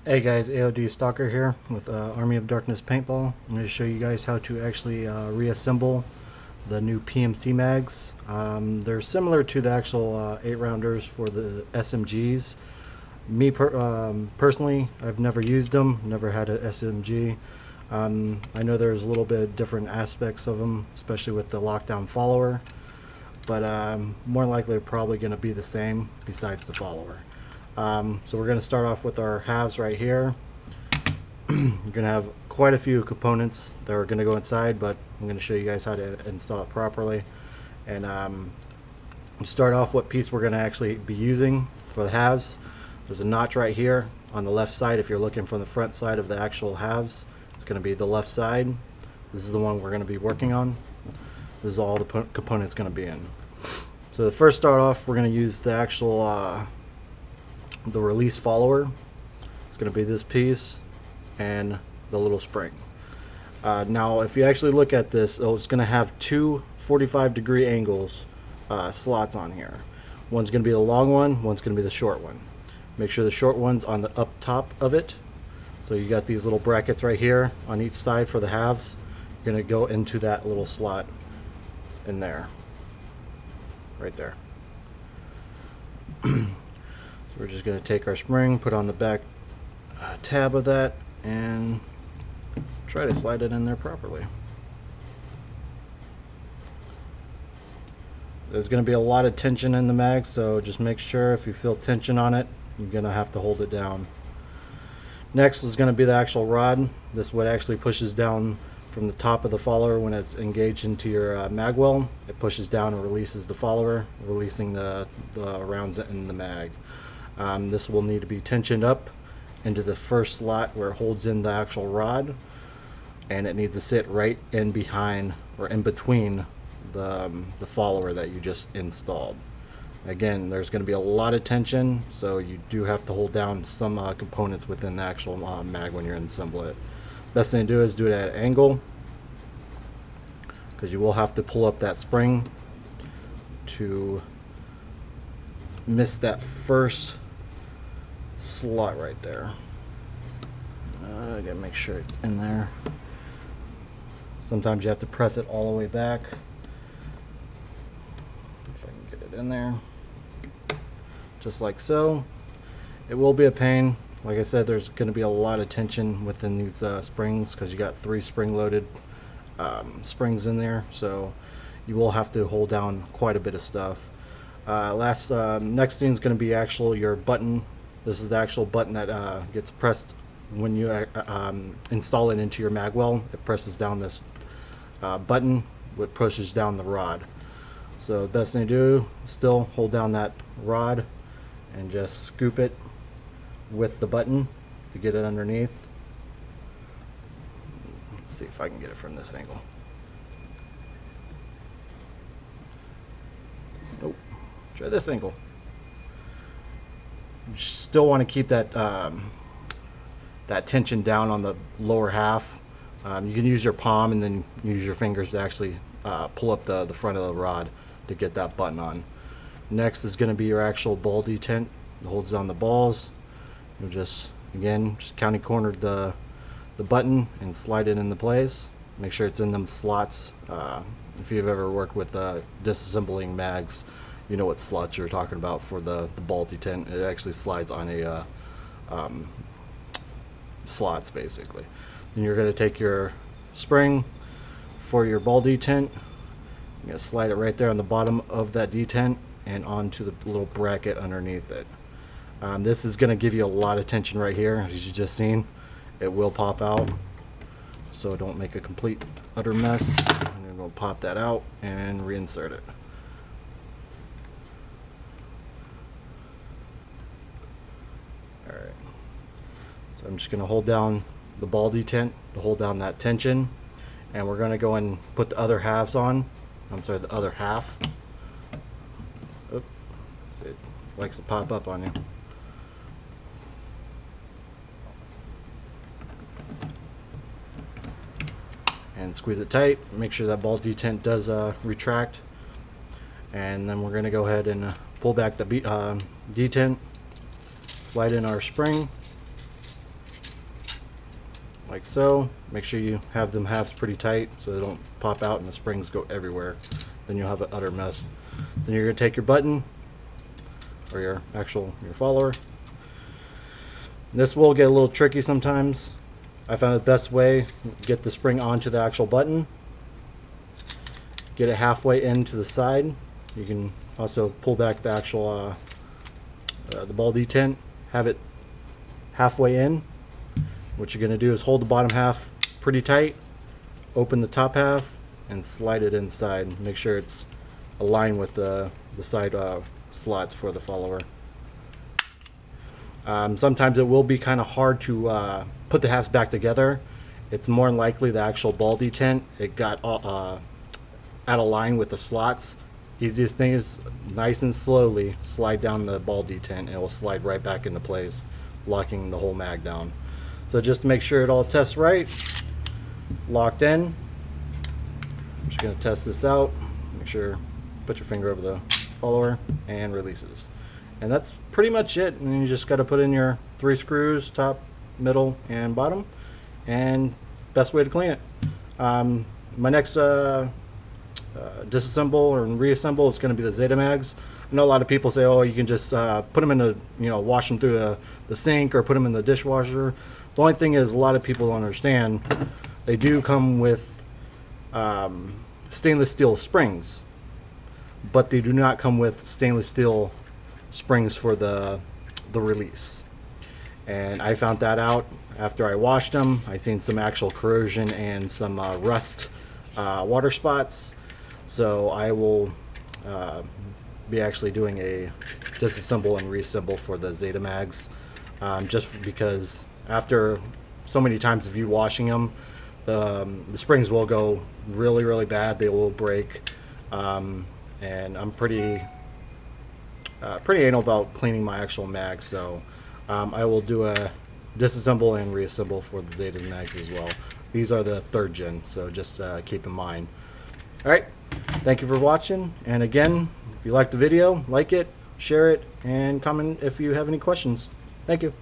Hey guys, AOD Stalker here with Army of Darkness Paintball. I'm going to show you guys how to actually reassemble the new PMC Mags. They're similar to the actual 8-rounders for the SMGs. Personally, I've never used them, never had an SMG. I know there's a little bit different aspects of them, especially with the lockdown follower, but more likely probably going to be the same besides the follower. So we're going to start off with our halves right here. You're going to have quite a few components that are going to go inside, but I'm going to show you guys how to install it properly. And start off what piece we're going to actually be using for the halves. There's a notch right here on the left side. If you're looking from the front side of the actual halves, it's going to be the left side. This is the one we're going to be working on. This is all the components going to be in. So to first start off, we're going to use the actual the release follower. It's going to be this piece and the little spring. Now if you actually look at this, it's going to have two 45-degree angles slots on here. One's going to be the long one, one's going to be the short one. Make sure the short one's on the up top of it. So you got these little brackets right here on each side for the halves. You're going to go into that little slot in there, right there. So we're just going to take our spring, put on the back tab of that, and try to slide it in there properly. There's going to be a lot of tension in the mag, so just make sure if you feel tension on it, you're going to have to hold it down. Next is going to be the actual rod. This is what actually pushes down from the top of the follower when it's engaged into your mag well. It pushes down and releases the follower, releasing the rounds in the mag. This will need to be tensioned up into the first slot where it holds in the actual rod, and it needs to sit right in behind or in between the follower that you just installed. Again, there's going to be a lot of tension, so you do have to hold down some components within the actual mag when you're assembling it. Best thing to do is do it at an angle, because you will have to pull up that spring to miss that first slot right there. I gotta make sure it's in there. Sometimes you have to press it all the way back. If I can get it in there, just like so. It will be a pain. Like I said, there's going to be a lot of tension within these springs, because you got 3 spring-loaded springs in there, so you will have to hold down quite a bit of stuff. Next thing is going to be actual your button. This is the actual button that gets pressed when you install it into your mag well. It presses down this button, which pushes down the rod. So the best thing to do is still hold down that rod and just scoop it with the button to get it underneath. Let's see if I can get it from this angle. Nope. Try this angle. You still want to keep that that tension down on the lower half. You can use your palm and then use your fingers to actually pull up the front of the rod to get that button on. Next is going to be your actual ball detent. It holds down the balls. You'll just county corner the button and slide it into place. Make sure it's in them slots. If you've ever worked with disassembling mags, you know what slots you're talking about for the ball detent. It actually slides on a slots basically. Then you're going to take your spring for your ball detent. You're going to slide it right there on the bottom of that detent and onto the little bracket underneath it. This is going to give you a lot of tension right here, as you just seen. It will pop out, so don't make a complete utter mess. I'm going to pop that out and reinsert it. Alright, so I'm just going to hold down the ball detent to hold down that tension, and we're going to go and put the other halves on. I'm sorry, the other half. Oop, it likes to pop up on you. And squeeze it tight. Make sure that ball detent does retract, and then we're going to go ahead and pull back the detent, slide in our spring, like so. Make sure you have them halves pretty tight so they don't pop out and the springs go everywhere. Then you'll have an utter mess. Then you're going to take your button or your follower. This will get a little tricky sometimes. I found the best way, get the spring onto the actual button, get it halfway into the side. You can also pull back the actual the ball detent, have it halfway in. What you're going to do is hold the bottom half pretty tight, open the top half, and slide it inside. Make sure it's aligned with the side slots for the follower. Sometimes it will be kind of hard to put the halves back together. It's more than likely the actual ball detent, it got out of line with the slots. Easiest thing is nice and slowly slide down the ball detent and it will slide right back into place, locking the whole mag down. So just to make sure it all tests right, locked in. I'm just going to test this out. Make sure, put your finger over the follower and releases. And that's pretty much it. And you just got to put in your 3 screws, top, middle, and bottom. And best way to clean it. My next disassemble or reassemble is going to be the Zeta Mags. I know a lot of people say, oh, you can just put them in the, wash them through the sink or put them in the dishwasher. The only thing is, a lot of people don't understand, they do come with stainless steel springs, but they do not come with stainless steel springs for the release. And I found that out after I washed them. I seen some actual corrosion and some rust water spots. So I will be actually doing a disassemble and reassemble for the Zeta Mags, just because after so many times of you washing them, the springs will go really bad. They will break, and I'm pretty anal about cleaning my actual mags. So I will do a disassemble and reassemble for the Zeta Mags as well. These are the 3rd gen, so just keep in mind. Alright, thank you for watching, and again, if you liked the video, like it, share it, and comment if you have any questions. Thank you.